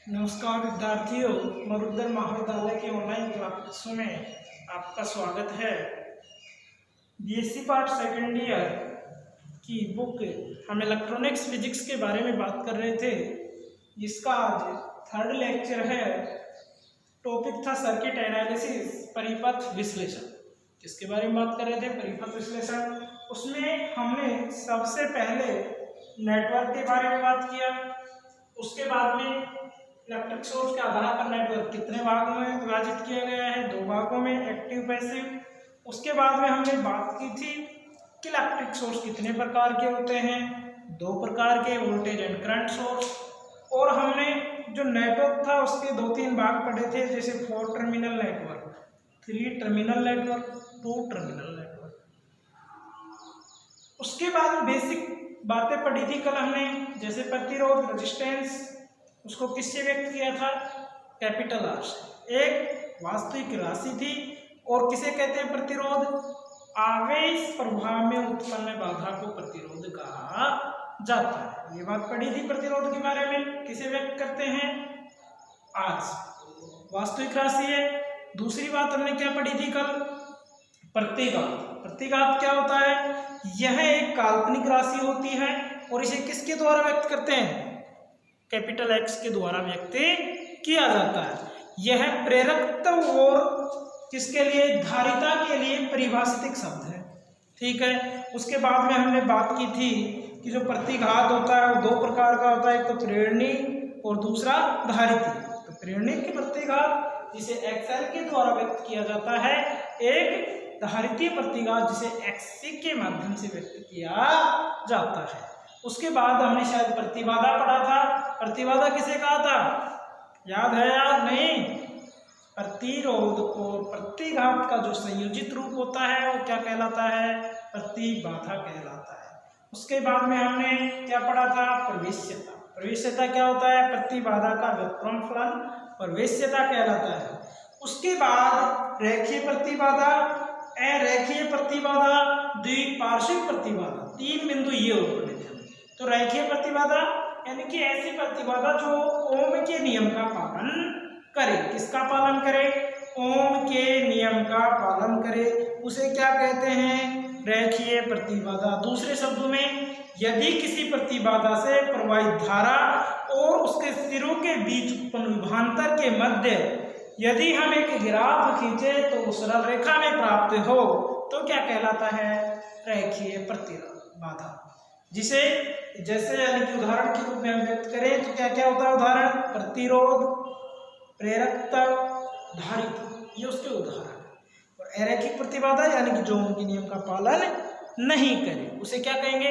नमस्कार विद्यार्थियों, मरुधर महाविद्यालय के ऑनलाइन क्लासों में आपका स्वागत है। बीएससी पार्ट सेकेंड ईयर की बुक हम इलेक्ट्रॉनिक्स फिजिक्स के बारे में बात कर रहे थे, जिसका आज थर्ड लेक्चर है। टॉपिक था सर्किट एनालिसिस, परिपथ विश्लेषण। किसके बारे में बात कर रहे थे? परिपथ विश्लेषण। उसमें हमने सबसे पहले नेटवर्क के बारे में बात किया। उसके बाद में इलेक्ट्रिक सोर्स के आधार पर नेटवर्क कितने भागों में विभाजित किया गया है? 2 भागों में, एक्टिव पैसिव। उसके बाद में हमने बात की थी कि इलेक्ट्रिक सोर्स कितने प्रकार के होते हैं? 2 प्रकार के, वोल्टेज एंड करंट सोर्स। और हमने जो नेटवर्क था उसके 2-3 भाग पढ़े थे, जैसे 4 terminal network, 3 terminal network, 2 terminal network. उसके बाद बेसिक बातें पढ़ी थी कल हमने, जैसे प्रतिरोध, रेजिस्टेंस, उसको किससे व्यक्त किया था? कैपिटल आर से। एक वास्तविक राशि थी। और किसे कहते हैं प्रतिरोध? आवेश प्रभाव में उत्पन्न बाधा को प्रतिरोध कहा जाता है। ये बात पढ़ी थी प्रतिरोध के बारे में। किसे व्यक्त करते हैं? आर से, वास्तविक राशि है। दूसरी बात हमने क्या पढ़ी थी कल? प्रतिघात। प्रतिघात क्या होता है? यह एक काल्पनिक राशि होती है और इसे किसके द्वारा व्यक्त करते हैं? कैपिटल एक्स के द्वारा व्यक्त किया जाता है। यह प्रेरकत्व और किसके लिए? धारिता के लिए परिभाषित एक शब्द है। ठीक है। उसके बाद में हमने बात की थी कि जो प्रतिघात होता है वो 2 प्रकार का होता है, एक तो प्रेरणीय और दूसरा धारिती। तो प्रेरणीय के प्रतिघात जिसे एक्सएल के द्वारा व्यक्त किया जाता है, एक धारितीय प्रतिघात जिसे एक्ससी के माध्यम से व्यक्त किया जाता है। उसके बाद हमने शायद प्रतिबाधा पढ़ा था। प्रतिबाधा किसे कहा था? याद है या नहीं? प्रतिरोध और प्रतिघात का जो संयोजित रूप होता है वो क्या कहलाता है? प्रतिबाधा कहलाता है। उसके बाद में हमने क्या पढ़ा था? प्रवेश्यता। प्रवेश्यता क्या होता है? प्रतिबाधा का व्युत्क्रम फलन प्रवेश्यता कहलाता है। उसके बाद रेखीय प्रतिबाधा, अरेखीय प्रतिबाधा, द्विपार्श्विक प्रतिबाधा। 3 बिंदु ये हो पड़े थे। तो रेखीय प्रतिबाधा यानी कि ऐसी प्रतिबाधा जो ओम के नियम का पालन करे। किसका पालन करे? ओम के नियम का पालन करे, उसे क्या कहते हैं? रेखीय प्रतिबाधा। दूसरे शब्दों में, यदि किसी प्रतिबाधा से प्रवाहित धारा और उसके सिरों के बीच उत्पन्न विभवांतर के मध्य यदि हम एक ग्राफ खींचे तो वो सरल रेखा में प्राप्त हो तो क्या कहलाता है? रेखीय प्रतिबाधा। जिसे जैसे यानी कि उदाहरण के रूप में हम व्यक्त करें तो क्या क्या होता है उदाहरण? प्रतिरोध, प्रेरकता, धारिता, ये उसके उदाहरण। और अरैखिक प्रतिबाधा यानी कि जो उनके नियम का पालन नहीं करे उसे क्या कहेंगे?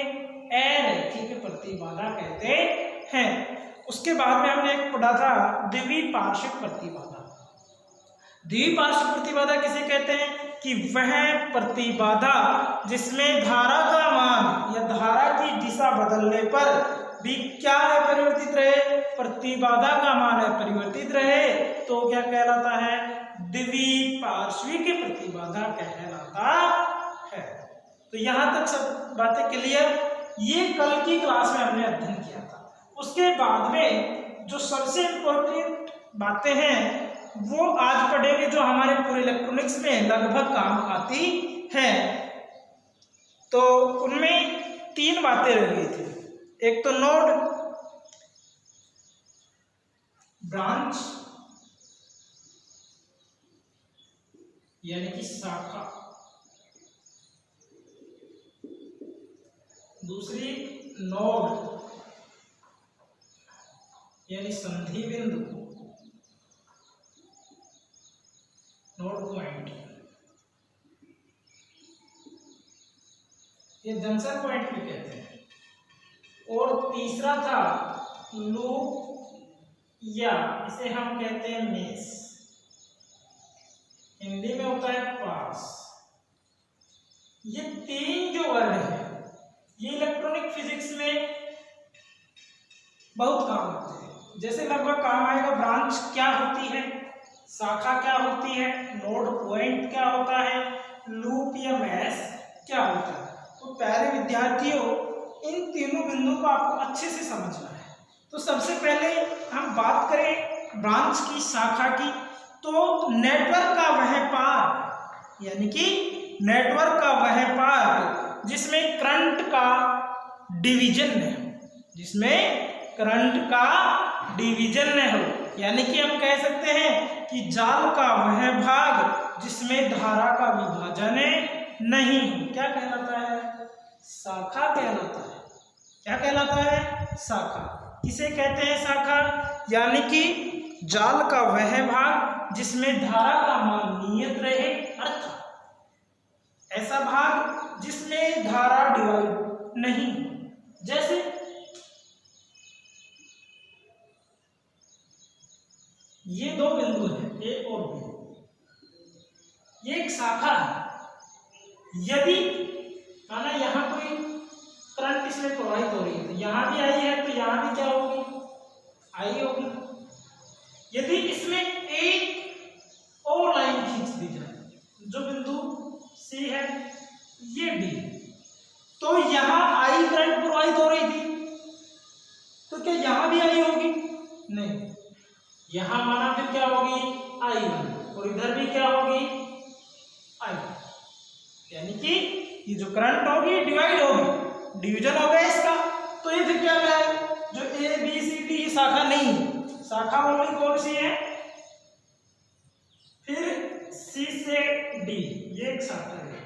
अरैखिक प्रतिबाधा कहते हैं। उसके बाद में हमने एक पढ़ा था द्विपार्श्विक प्रतिबाधा। द्विपार्श्विक प्रतिबाधा किसे कहते हैं? कि वह प्रतिबाधा जिसमें धारा का मान या धारा की दिशा बदलने पर भी क्या है? परिवर्तित रहे। प्रतिबाधा का मान है परिवर्तित रहे तो क्या कहलाता है? द्विपार्श्विक प्रतिबाधा कहलाता है। तो यहां तक सब बातें क्लियर। ये कल की क्लास में हमने अध्ययन किया था। उसके बाद में जो सबसे इम्पोर्टेंट बातें हैं वो आज पढ़ेंगे, जो हमारे पूरे इलेक्ट्रॉनिक्स में लगभग काम आती हैं। तो उनमें 3 बातें रह गई थी। एक तो नोड, ब्रांच यानी कि शाखा, दूसरी नोड यानी संधि बिंदु, नोड पॉइंट, ये जंक्शन पॉइंट भी कहते हैं। और तीसरा था लूप या इसे हम कहते हैं मेश, हिंदी में होता है पास। ये 3 जो वर्ड है ये इलेक्ट्रॉनिक फिजिक्स में बहुत काम आते हैं। जैसे लगभग काम आएगा ब्रांच क्या होती है, शाखा क्या होती है, नोड पॉइंट क्या होता है, लूप या मैश क्या होता है। तो प्यारे विद्यार्थियों, इन तीनों बिंदुओं को आपको अच्छे से समझना है। तो सबसे पहले हम बात करें ब्रांच की, शाखा की, तो नेटवर्क का वह पार्ट, यानी कि नेटवर्क का वह पार्ट जिसमें करंट का डिवीजन न हो, जिसमें करंट का डिवीजन न हो, यानी कि हम कह सकते हैं कि जाल का वह भाग जिसमें धारा का विभाजन नहीं हो, क्या कहलाता है? शाखा कहलाता है। क्या कहलाता है? शाखा। किसे कहते हैं शाखा? यानी कि जाल का वह भाग जिसमें धारा का मान नियत रहे, अर्थात ऐसा भाग जिसमें धारा डिवाइड नहीं, जैसे ये दो बिंदु हैं ए और बी, ये एक शाखा है। यदि माना यहाँ कोई करंट इसमें प्रवाहित हो रही है, तो यहाँ भी आई है, तो यहाँ भी क्या होगी? आई होगी। यदि इसमें एक और लाइन खींच दी जाए, जो बिंदु सी है, ये डी, तो यहाँ आई करंट प्रवाहित हो रही थी, तो क्या यहाँ भी आई होगी? नहीं, यहां माना फिर क्या होगी? I1, और इधर भी क्या होगी? I, यानी कि ये जो करंट होगी डिवाइड होगी, डिवीजन हो गया इसका। तो ये फिर क्या है? जो ए बी सी डी ये शाखा नहीं है, शाखा ओनली कौन सी है? फिर सी से डी ये एक शाखा है,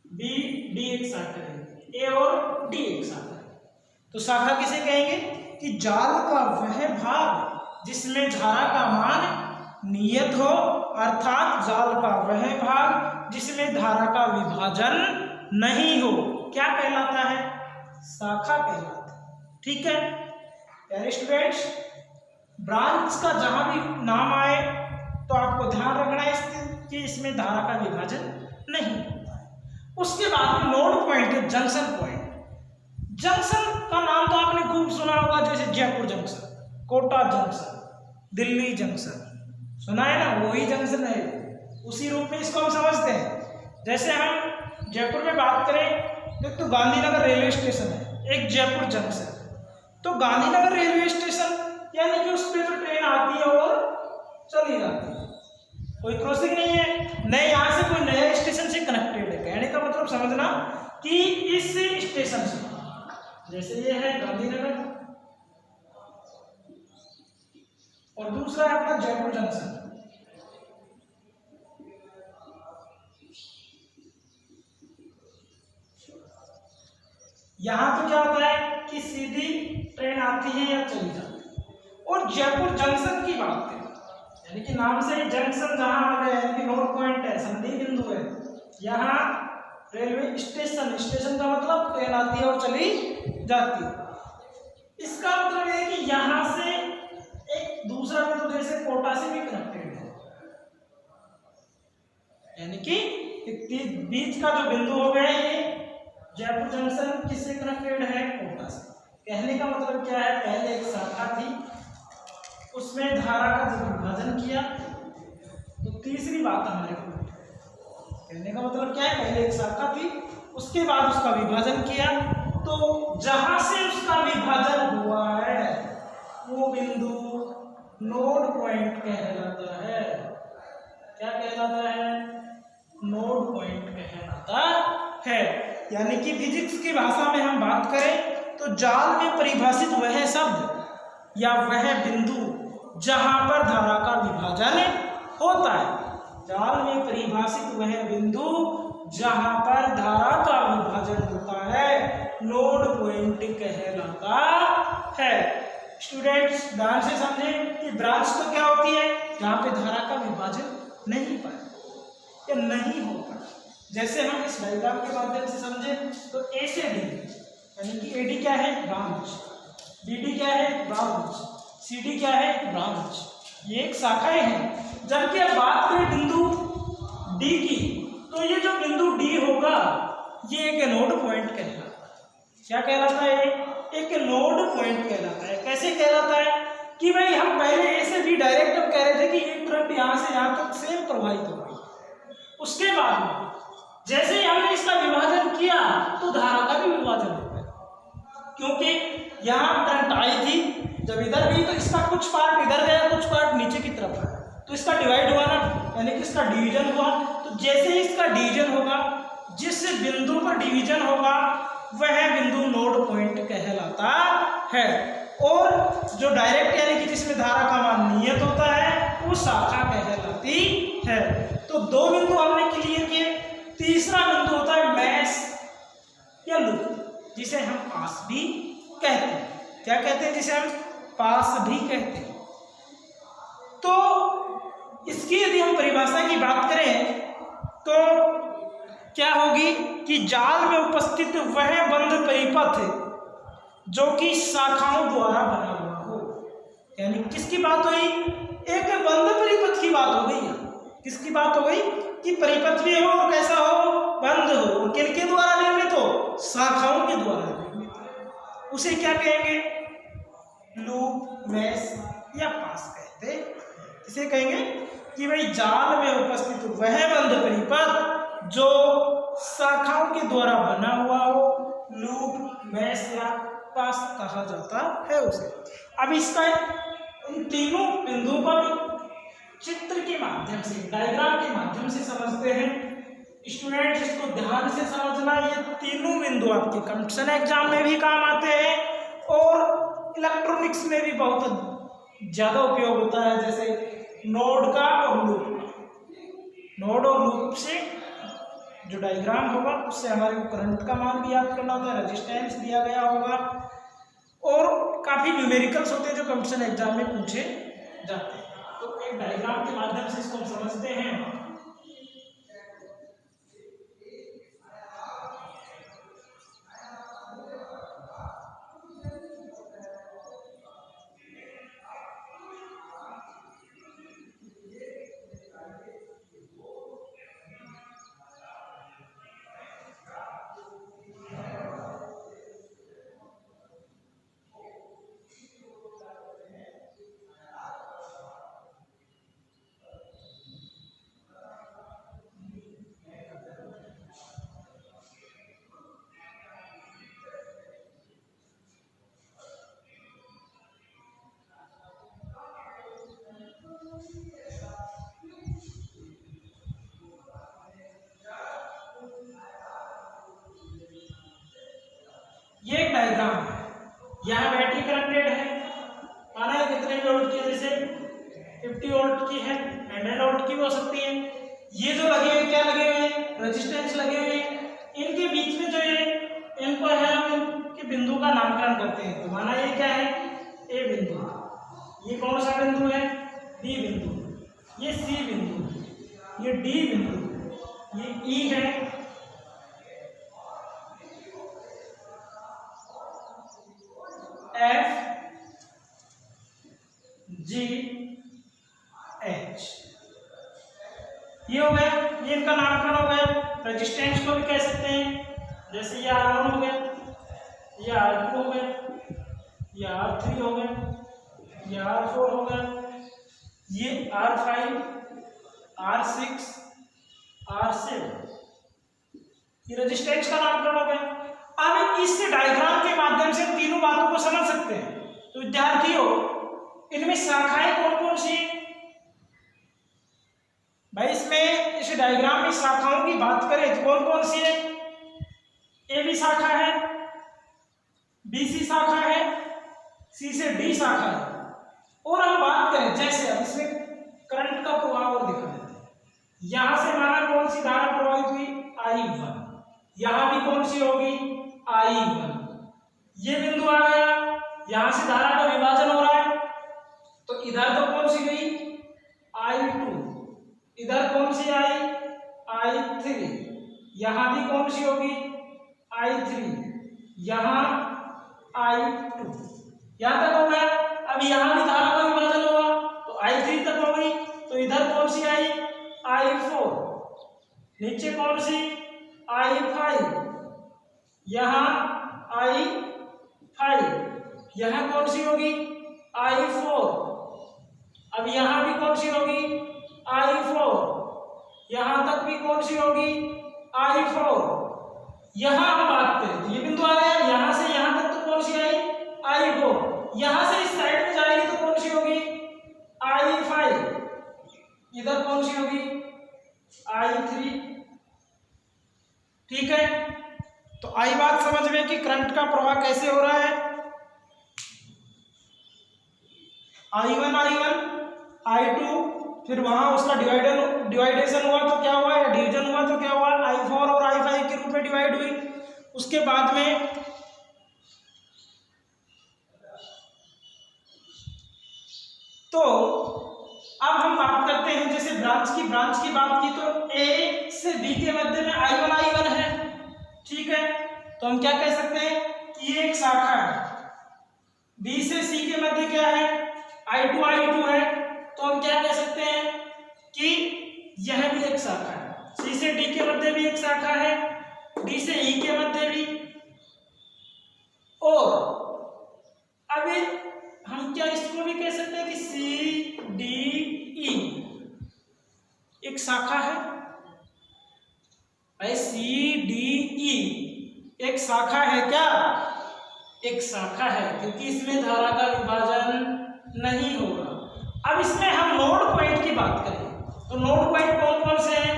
बी डी एक शाखा है, ए और डी एक शाखा है। तो शाखा किसे कहेंगे? कि जाल का वह भाग जिसमें धारा का मान नियत हो, अर्थात जाल का वह भाग जिसमें धारा का विभाजन नहीं हो, क्या कहलाता है? शाखा कहलाता है। ठीक है प्यारे स्टूडेंट्स, ब्रांच का जहां भी नाम आए तो आपको ध्यान रखना है कि इसमें धारा का विभाजन नहीं होता है। उसके बाद में नोड पॉइंट है जंक्शन पॉइंट। जंक्शन का नाम तो आपने खूब सुना होगा, जैसे Jaipur junction, Kota junction, Delhi junction, सुना है ना? वही जंक्शन है, उसी रूप में इसको हम समझते हैं। जैसे हम जयपुर में बात करें तो गांधीनगर रेलवे स्टेशन है, एक जयपुर जंक्शन। तो गांधीनगर रेलवे स्टेशन यानी कि उस पर तो ट्रेन आती है और चली जाती है, कोई क्रॉसिंग नहीं है, नहीं यहाँ से कोई नया स्टेशन से कनेक्टेड है। कहने का मतलब समझना कि इस स्टेशन से, जैसे ये है गांधीनगर और दूसरा है अपना जयपुर जंक्शन, यहां तो क्या होता है कि सीधी ट्रेन आती है या चली जाती है। और जयपुर जंक्शन की बात करें, यानी कि नाम से जंक्शन जहां आ गया है कि नोड पॉइंट है, संधि बिंदु है, यहाँ रेलवे स्टेशन, स्टेशन का मतलब ट्रेन आती है और चली जाती है। इसका मतलब है कि यहां से एक दूसरा बिंदु जैसे कोटा से भी कनेक्टेड है, यानी कि बीच का जो बिंदु हो गया ये जयपुर जंक्शन किससे कनेक्टेड है? कोटा से। कहने का मतलब क्या है? पहले एक शाखा थी, उसमें धारा का जब विभाजन किया तो तीसरी बात हमारे को, कहने का मतलब क्या है? पहले एक शाखा थी, उसके बाद उसका विभाजन किया, तो जहां से उसका विभाजन हुआ है वो बिंदु नोड पॉइंट कहलाता है। क्या कहलाता है? नोड पॉइंट कहलाता है। यानी कि फिजिक्स की भाषा में हम बात करें तो जाल में परिभाषित वह शब्द या वह बिंदु जहां पर धारा का विभाजन होता है। जाल में परिभाषित वह बिंदु जहां पर धारा का विभाजन होता है नोड पॉइंट कहलाता है। स्टूडेंट्स ध्यान से समझें कि ब्रांच तो क्या होती है? जहां पे धारा का विभाजन नहीं पाए या नहीं होता। जैसे हम इस डायग्राम के माध्यम से समझें तो ए से डी, यानी कि एडी क्या है? ब्रांच। बीडी क्या है? ब्रांच। सीडी क्या है? ब्रांच। ये एक शाखाएं हैं। जबकि अब बात करें बिंदु डी की, तो ये जो बिंदु डी होगा ये एक नोड पॉइंट कहलाता है। क्या कहलाता है? एक नोड पॉइंट कहलाता है। कैसे कहलाता है? कि भाई हम पहले ए से बी डायरेक्ट हम कह रहे थे कि एक करंट यहाँ से यहाँ तक सेम प्रवाहित हो गई, उसके बाद जैसे ही हमने इसका विभाजन किया तो धारा का भी विभाजन हो गया। क्योंकि यहाँ करंट आई थी, जब इधर भी तो इसका कुछ पार्ट इधर गया, कुछ पार्ट नीचे की तरफ है, तो इसका डिवाइड हुआ ना, यानी कि इसका डिवीजन हुआ। तो जैसे ही इसका डिवीजन होगा, जिस बिंदु पर डिवीजन होगा वह बिंदु नोड पॉइंट कहलाता है। और जो डायरेक्ट यानी कि जिसमें धारा का मान नियत होता है वो शाखा कहलाती है। तो दो बिंदु हमने क्लियर किए। तीसरा बिंदु होता है मैश या लूप, जिसे हम पास भी कहते हैं। क्या कहते हैं? जिसे हम पास भी कहते हैं। तो इसकी यदि हम परिभाषा की बात करें तो क्या होगी कि जाल में उपस्थित वह बंद परिपथ जो कि शाखाओं द्वारा बना हुआ हो। यानी किसकी बात हुई? एक बंद परिपथ की बात हो गई। किसकी बात हो गई? कि परिपथ भी हो और कैसा हो? बंद हो। किनके द्वारा निर्मित हो? शाखाओं के द्वारा निर्मित। उसे क्या कहेंगे? लूप, मैश या पास कहते हैं। इसे कहेंगे कि भाई जाल में उपस्थित वह बंद परिपथ जो शाखाओं के द्वारा बना हुआ हो, लूप, मैश या पास कहा जाता है उसे। अब इसका उन तीनों बिंदुओं को चित्र के माध्यम से, डायग्राम के माध्यम से समझते हैं। स्टूडेंट इसको ध्यान से समझना। ये तीनों बिंदु आपके कंपटीशन एग्जाम में भी काम आते हैं और इलेक्ट्रॉनिक्स में भी बहुत ज्यादा उपयोग होता है, जैसे नोड का और लूप का। नोड और लूप से जो डायग्राम होगा उससे हमारे को करंट का मान भी याद करना होता है, रेजिस्टेंस दिया गया होगा और काफी न्यूमेरिकल्स होते हैं जो कंपटीशन एग्जाम में पूछे जाते हैं। तो एक डायग्राम के माध्यम से इसको हम समझते हैं। ये एक डायग्राम है। यहाँ बैटरी कनेक्टेड है, माना है कितने वोल्ट की? जैसे 50 वोल्ट की है, 100 वोल्ट की हो सकती है। ये जो लगे हुए, क्या लगे हुए हैं? रेजिस्टेंस लगे हुए हैं। इनके बीच में जो ये इनको है, हम इनके बिंदु का नामकरण करते हैं। तो माना ये क्या है? ए बिंदु। ये कौन सा बिंदु है? बी बिंदु। ये सी बिंदु, ये डी बिंदु, ये ई है, एफ, जी, एच। ये हो गया, ये इनका नामकरण हो गया। रेजिस्टेंस को भी कह सकते हैं, जैसे ये R1 हो गया, ये R2 हो गया, ये R3 हो गया, ये R4 हो गया, ये R5, R6, R7। ये रेजिस्टेंस का नामकरण हो गया। अब इस डायग्राम के माध्यम से तीनों बातों को समझ सकते हैं। तो विद्यार्थियों, इनमें शाखाएं कौन कौन सी हैं? भाई इसमें इस डायग्राम में शाखाओं की बात करें तो कौन कौन सी है? ए बी शाखा है, बी सी शाखा है, सी से डी शाखा है। और हम बात करें, जैसे अब इसमें करंट का प्रवाह और दिखा देते हैं। यहां से हमारा कौन सी धारा प्रवाहित हुई? I1। यहां भी कौन सी होगी? I1। ये बिंदु आ गया, यहां से धारा का विभाजन हो रहा है, तो इधर तो कौन सी गई? I2। इधर कौन सी आई? I3। यहां भी कौन सी होगी? I3। यहां I2। यहां तक हो गया। अब यहां भी धारा का विभाजन होगा तो I3 तक हो गई, तो इधर कौन सी आई? I4। नीचे कौन सी? I5। यहां I5। यहां कौन सी होगी? I4। अब यहां भी कौन सी होगी? I4। यहां तक भी कौन सी होगी? I4। यहां हम बात करें तो ये बिंदु आ गया, यहां से यहां तक तो कौन सी आई, I4, यहां से इस साइड में जाएगी तो कौन सी होगी, I5, इधर कौन सी होगी, I3। ठीक है, तो आई बात समझ में कि करंट का प्रवाह कैसे हो रहा है, I1 I2, फिर वहां उसका डिवाइडेशन हुआ तो क्या हुआ, या डिवीजन हुआ तो क्या हुआ, I4 और I5 के रूप में डिवाइड हुई। उसके बाद में तो अब हम बात करते हैं, जैसे ब्रांच की बात की तो A से B के मध्य में I1 है, ठीक है, तो हम क्या कह सकते हैं कि ये एक शाखा है। B से C के मध्य क्या है, I2 है, तो हम क्या कह सकते हैं कि यह भी एक शाखा है। C से D के मध्य भी एक शाखा है, D से E के मध्य भी, और अभी हम क्या इसको भी कह सकते हैं कि CDE एक शाखा है। CDE एक शाखा है, क्या एक शाखा है, क्योंकि इसमें धारा का विभाजन नहीं होगा। अब इसमें हम नोड पॉइंट की बात करें तो नोड पॉइंट कौन कौन से हैं,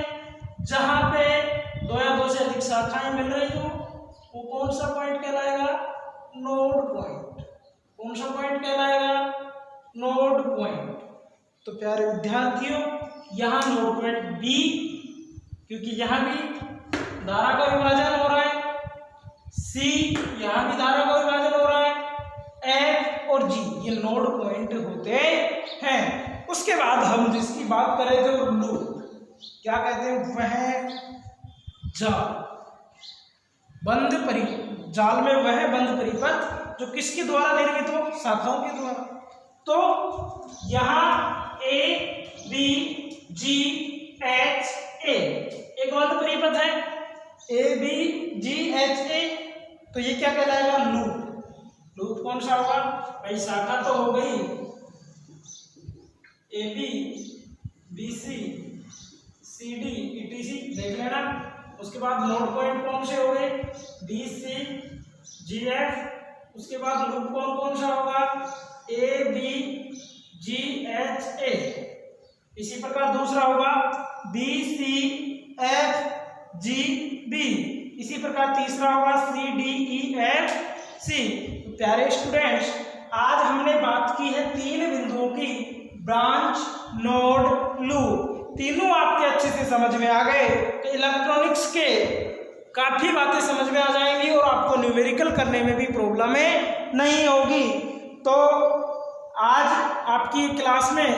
जहां पे दो या दो से अधिक शाखाएं मिल रही हो, वो कौन सा पॉइंट कहलाएगा, नोड पॉइंट। कौन सा पॉइंट कहलाएगा, नोड पॉइंट। तो प्यारे विद्यार्थियों, यहाँ नोड पॉइंट बी, क्योंकि यहाँ भी धारा का विभाजन हो रहा है, सी यहाँ भी धारा का विभाजन हो रहा है, एफ और जी ये नोड पॉइंट होते हैं। उसके बाद हम जिसकी बात करें जो लूप, क्या कहते हैं, वह जाल, जाल में वह बंद परिपथ जो किसके द्वारा निर्मित हो, शाखाओं के द्वारा। तो यहाँ A B G H A एक बंद परिपथ है, A B G H A, तो ये क्या कहलाएगा, लूप। लूप कौन सा होगा भाई, शाखा तो हो गई AB BC CD ETC, देख लेना। उसके बाद नोड पॉइंट कौन से हो गए, DC GF, उसके बाद लूप कौन कौन सा होगा, AB GH A, इसी प्रकार दूसरा होगा BC FG B, इसी प्रकार तीसरा होगा CDEFC। तो प्यारे स्टूडेंट्स, आज हमने बात की है 3 बिंदुओं की, ब्रांच, नोड, लूप। तीनों आपके अच्छे से समझ में आ गए तो इलेक्ट्रॉनिक्स के काफी बातें समझ में आ जाएंगी और आपको न्यूमेरिकल करने में भी प्रॉब्लम नहीं होगी। तो आज आपकी क्लास में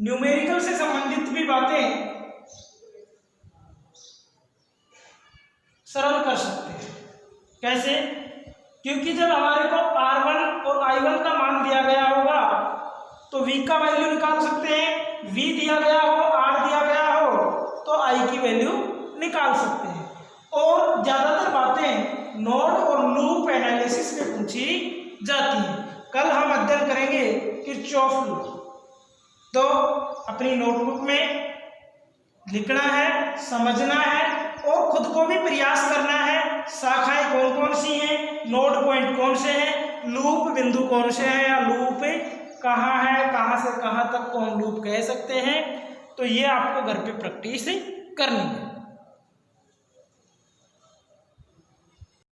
न्यूमेरिकल से संबंधित भी बातें सरल कर सकते हैं। कैसे, क्योंकि जब हमारे को R1 और I1 का मान दिया गया होगा तो V का वैल्यू निकाल सकते हैं, V दिया गया हो, R दिया गया हो तो I की वैल्यू निकाल सकते हैं। और ज्यादातर बातें नोड और लूप एनालिसिस में पूछी जाती हैं। कल हम अध्ययन करेंगे किरचॉफ लॉ। तो अपनी नोटबुक में लिखना है, समझना है और खुद को भी प्रयास करना है। शाखाएं कौन कौन सी हैं, नोड पॉइंट कौन से हैं, लूप बिंदु कौन से हैं, या लूप कहाँ है, कहाँ से कहाँ तक को हम लूप कह सकते हैं। तो ये आपको घर पे प्रैक्टिस करनी है।